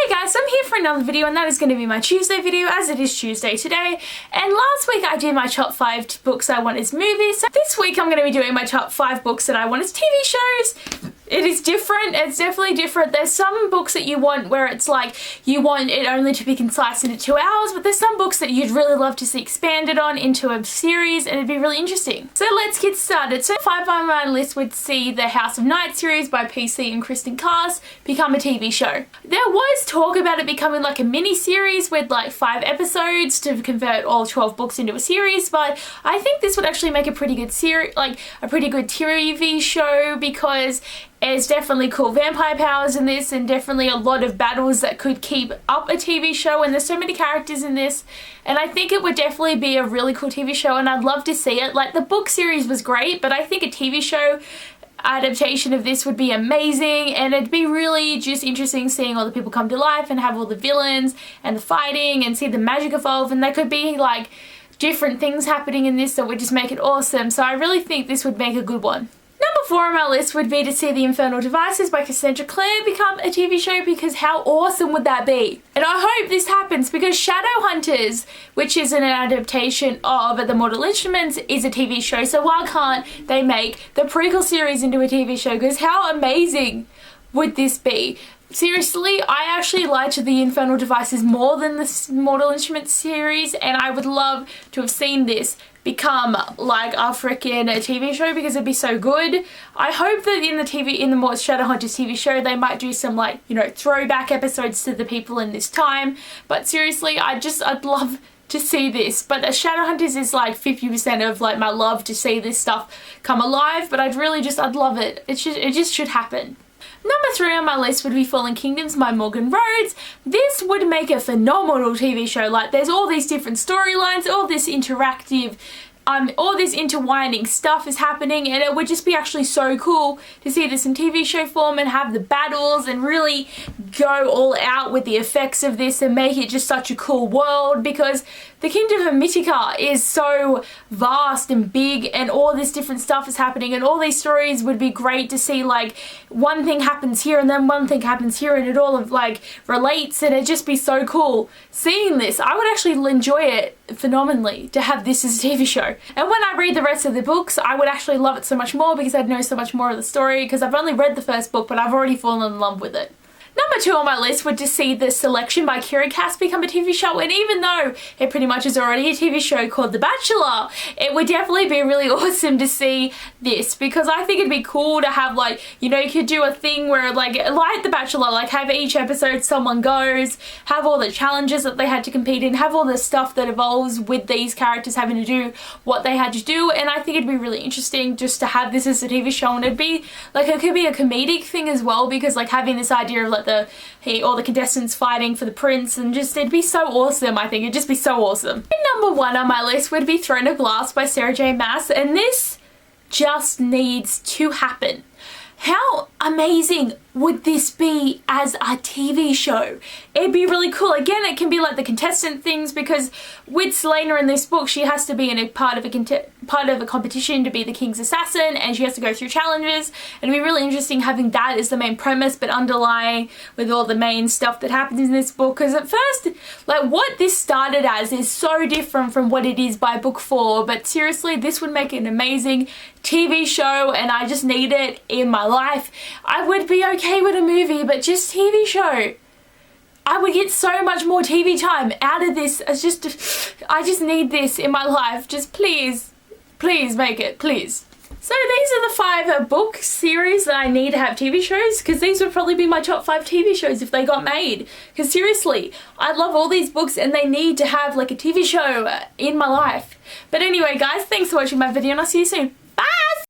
Hey guys, I'm here for another video, and that is going to be my Tuesday video, as it is Tuesday today. And last week I did my top 5 books I want as movies. So this week I'm going to be doing my top 5 books that I want as TV shows. It is different. It's definitely different. There's some books that you want where it's like you want it only to be concise into 2 hours, but there's some books that you'd really love to see expanded on into a series, and it'd be really interesting. So let's get started. So 5 on my list would see the House of Night series by PC and Kristen Cast become a TV show. There was talk about it becoming like a mini series with like 5 episodes to convert all 12 books into a series, but I think this would actually make a pretty good series, like a pretty good TV show, because there's definitely cool vampire powers in this, and definitely a lot of battles that could keep up a TV show, and there's so many characters in this, and I think it would definitely be a really cool TV show, and I'd love to see it. Like, the book series was great, but I think a TV show adaptation of this would be amazing, and it'd be really just interesting seeing all the people come to life and have all the villains and the fighting and see the magic evolve, and there could be like different things happening in this that would just make it awesome. So I really think this would make a good one. Number 4 on my list would be to see the Infernal Devices by Cassandra Clare become a TV show, because how awesome would that be? And I hope this happens, because Shadowhunters, which is an adaptation of The Mortal Instruments, is a TV show, so why can't they make the prequel series into a TV show? Because how amazing would this be? Seriously, I actually liked the Infernal Devices more than the Mortal Instruments series, and I would love to have seen this become like a freaking TV show, because it'd be so good. I hope that in the more Shadowhunters TV show, they might do some, like, you know, throwback episodes to the people in this time. But seriously, I'd love to see this. But Shadowhunters is like 50% of like my love to see this stuff come alive, but I'd love it. It just should happen. Number 3 on my list would be Fallen Kingdoms by Morgan Rhodes. This would make a phenomenal TV show. Like, there's all these different storylines, all this interactive, all this intertwining stuff is happening, and it would just be actually so cool to see this in TV show form and have the battles and really go all out with the effects of this and make it just such a cool world, because the Kingdom of Mythica is so vast and big, and all this different stuff is happening, and all these stories would be great to see. Like, one thing happens here and then one thing happens here, and it all like relates, and it'd just be so cool seeing this. I would actually enjoy it phenomenally to have this as a TV show. And when I read the rest of the books, I would actually love it so much more, because I'd know so much more of the story, because I've only read the first book, but I've already fallen in love with it. Number 2 on my list would just see The Selection by Kira Cass become a TV show, and even though it pretty much is already a TV show called The Bachelor, it would definitely be really awesome to see this, because I think it'd be cool to have, like, you know, you could do a thing where like The Bachelor, like have each episode someone goes, have all the challenges that they had to compete in, have all the stuff that evolves with these characters having to do what they had to do, and I think it'd be really interesting just to have this as a TV show, and it'd be like, it could be a comedic thing as well, because like having this idea of like all the contestants fighting for the prince, and just it'd be so awesome. I think it'd just be so awesome. And number 1 on my list would be Throne of Glass by Sarah J Maas, and this just needs to happen. How amazing would this be as a TV show? It'd be really cool. Again, it can be like the contestant things, because with Selena in this book, she has to be in a part of a competition to be the king's assassin, and she has to go through challenges, and it'd be really interesting having that as the main premise, but underlying with all the main stuff that happens in this book. Because at first, like, what this started as is so different from what it is by book 4, but seriously, this would make an amazing TV show, and I just need it in my life. I would be okay with a movie, but just TV show. I would get so much more TV time out of this. I just need this in my life. Just please make it, please. So these are the 5 book series that I need to have TV shows, because these would probably be my top 5 TV shows if they got made. Because seriously, I love all these books, and they need to have like a TV show in my life. But anyway guys, thanks for watching my video, and I'll see you soon.